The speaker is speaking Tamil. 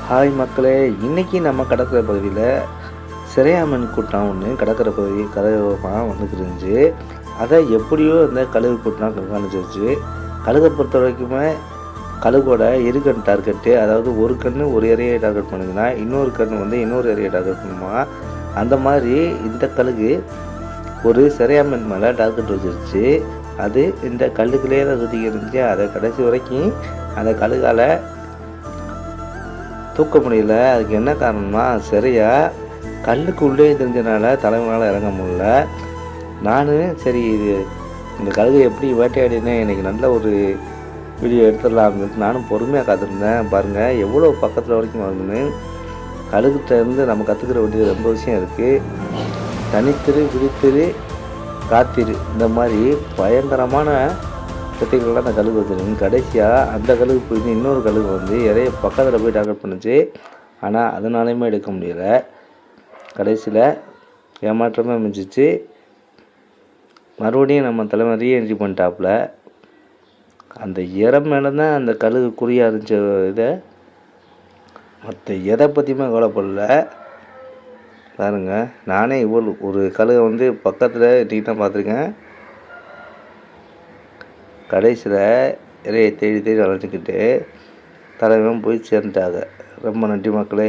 ஹாய் மக்களே, இன்னைக்கு நம்ம கடற்கரை பகுதியில் சிறையாமன் கூட்டம் ஒன்று கடற்கரை பகுதி கரையோரமாக வந்துட்டு இருந்துச்சு. அதை எப்படியோ இந்த கழுகு கூட்டம் கண்காணிச்சிருச்சு. கழுகை பொறுத்த வரைக்குமே கழுகோட இரு கண் டார்கெட்டு, அதாவது ஒரு கண் ஒரு ஏரியை டார்கெட் பண்ணுதுன்னா இன்னொரு கண் வந்து இன்னொரு ஏரியை டார்கெட் பண்ணுமா. அந்த மாதிரி இந்த கழுகு ஒரு சிறையாமன் மேலே டார்கெட் வச்சிருச்சு. அது இந்த கல்லுக்குள்ளே தான் சுற்றிக்கிட்டு இருந்துச்சு. அதை கடைசி வரைக்கும் அந்த கழுகால் தூக்க முடியல. அதுக்கு என்ன காரணம்னா, சரியா கல்லுக்கு உள்ளே தெரிஞ்சனால தலைவனால் இறங்க முடியல. நான் சரி இந்த கழுகை எப்படி வேட்டையாடினேன், எனக்கு நல்ல ஒரு வீடியோ எடுத்துடலாம் அப்படின்னு நானும் பொறுமையாக காத்திருந்தேன். பாருங்கள் எவ்வளோ பக்கத்தில் வரைக்கும் வருதுன்னு. கழுகுகிட்ட இருந்து நம்ம கற்றுக்கிற வேண்டியது ரொம்ப விஷயம் இருக்குது. தனித்திரு, விழித்திரு, காத்திரு, இந்த மாதிரி பயங்கரமான கத்திகள்லாம் அந்த கழுகு வச்சுருக்கு. கடைசியாக அந்த கழுகு போயிட்டு இன்னொரு கழுகு வந்து இறைய பக்கத்தில் போய் டார்கெட் பண்ணுச்சு. ஆனால் அதனாலையுமே எடுக்க முடியலை. கடைசியில் ஏமாற்றமே மிஞ்சிச்சு. மறுபடியும் நம்ம தலைமை ரீஎன்ட்ரி பண்ணிட்டாப்புல. அந்த இறை மேலே தான் அந்த கழுகு குறியாக இருந்துச்ச இதை மற்ற எதை பற்றியுமே கவலைப்படல. பாருங்க, நானே இவ்வளோ ஒரு கழுகை வந்து பக்கத்தில் நீட்டாக பார்த்துருக்கேன். கடைசியில் இறையை தேடி தேடி அழைச்சிக்கிட்டு தலைவன் போய் சேர்ந்துட்டாங்க. ரொம்ப நன்றி மக்களே.